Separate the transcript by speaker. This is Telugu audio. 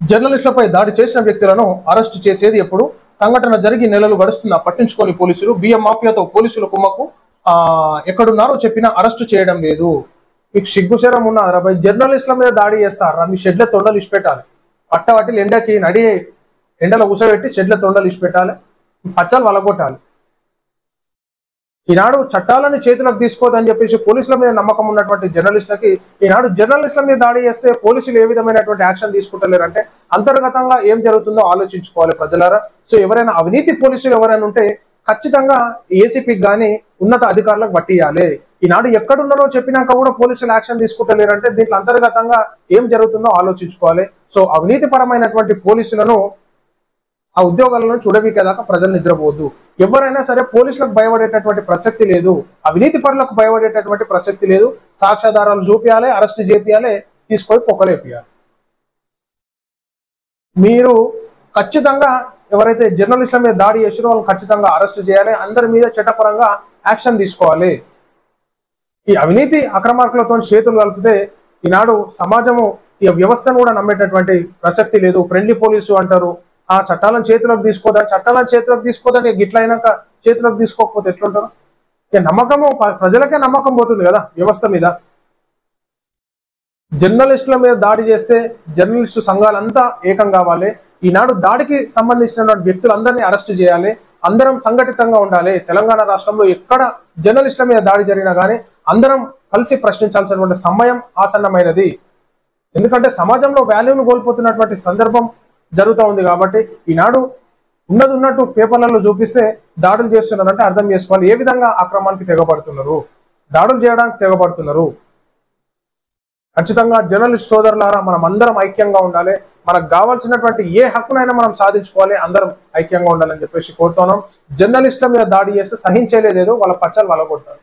Speaker 1: జర్నలిస్టులపై దాడి చేసిన వ్యక్తులను అరెస్టు చేసేది ఎప్పుడు? సంఘటన జరిగి నెలలు గడుస్తున్నా పట్టించుకోని పోలీసులు. బియ్యం మాఫియాతో పోలీసుల కుమ్మకు. ఎక్కడున్నారో చెప్పినా అరెస్టు చేయడం లేదు. మీకు సిగ్గుశరం ఉన్నారా? జర్నలిస్టుల మీద దాడి చేస్తారా? మీ షెడ్ల తొండలు ఇచ్చిపెట్టాలి. పట్టబట్టి ఎండకి నడి ఎండలో ఉసబెట్టి షెడ్ల తొండలు ఇచ్చిపెట్టాలి. పచ్చలు వలగొట్టాలి. ఈనాడు చట్టాలను చేతులకు తీసుకోవద్దని చెప్పేసి పోలీసుల మీద నమ్మకం ఉన్నటువంటి జర్నలిస్టులకి ఈనాడు జర్నలిస్టుల మీద దాడి చేస్తే పోలీసులు ఏ విధమైనటువంటి యాక్షన్ తీసుకుంటలేరంటే అంతర్గతంగా ఏం జరుగుతుందో ఆలోచించుకోవాలి ప్రజలారా. సో ఎవరైనా అవినీతి పోలీసులు ఎవరైనా ఉంటే ఖచ్చితంగా ఏసీపీకి కానీ ఉన్నత అధికారులకు పట్టియాలి. ఈనాడు ఎక్కడున్నారో చెప్పినాక కూడా పోలీసులు యాక్షన్ తీసుకుంటలేరంటే దీంట్లో అంతర్గతంగా ఏం జరుగుతుందో ఆలోచించుకోవాలి. సో అవినీతి పరమైనటువంటి పోలీసులను ఆ ఉద్యోగాలను చూడవీకేదాకా ప్రజలు నిద్రపోవద్దు. ఎవరైనా సరే పోలీసులకు భయపడేటటువంటి ప్రసక్తి లేదు. అవినీతి పరులకు భయపడేటటువంటి ప్రసక్తి లేదు. సాక్ష్యాధారాలు చూపించాలి, అరెస్ట్ చేపియాలి, తీసుకొని పొక్కలేపియాలి. మీరు ఖచ్చితంగా ఎవరైతే జర్నలిస్టుల మీద దాడి చేసారో వాళ్ళని ఖచ్చితంగా అరెస్ట్ చేయాలి. అందరి మీద చట్టపరంగా యాక్షన్ తీసుకోవాలి. ఈ అవినీతి అక్రమార్కులతో చేతులు కలిపితే ఈనాడు సమాజము ఈ వ్యవస్థను కూడా నమ్మేటటువంటి ప్రసక్తి లేదు. ఫ్రెండ్లీ పోలీసు అంటారు. ఆ చట్టాలను చేతులకు తీసుకోదని, చట్టాలను చేతులకు తీసుకోదని గిట్లయినాక చేతులకు తీసుకోకపోతే ఎట్లుంటారు? నమ్మకము ప్రజలకే నమ్మకం పోతుంది కదా వ్యవస్థ మీద. జర్నలిస్టుల మీద దాడి చేస్తే జర్నలిస్టు సంఘాలంతా ఏకం కావాలి. ఈనాడు దాడికి సంబంధించినటువంటి వ్యక్తులందరినీ అరెస్ట్ చేయాలి. అందరం సంఘటితంగా ఉండాలి. తెలంగాణ రాష్ట్రంలో ఎక్కడ జర్నలిస్టుల మీద దాడి జరిగినా కానీ అందరం కలిసి ప్రశ్నించాల్సినటువంటి సమయం ఆసన్నమైనది. ఎందుకంటే సమాజంలో వాల్యూను కోల్పోతున్నటువంటి సందర్భం జరుగుతూ ఉంది. కాబట్టి ఈనాడు ఉన్నట్టు పేపర్లలో చూపిస్తే దాడులు చేస్తున్నారంటే అర్థం చేసుకోవాలి ఏ విధంగా అక్రమానికి తెగబడుతున్నారు, దాడులు చేయడానికి తెగబడుతున్నారు. ఖచ్చితంగా జర్నలిస్ట్ సోదరులారా మనం అందరం ఐక్యంగా ఉండాలి. మనకు కావాల్సినటువంటి ఏ హక్కునైనా మనం సాధించుకోవాలి. అందరం ఐక్యంగా ఉండాలని చెప్పేసి కోరుతున్నాం. జర్నలిస్టుల మీద దాడి చేస్తే సహించేలేదేదో వాళ్ళ పచ్చలు వలగొట్టారు.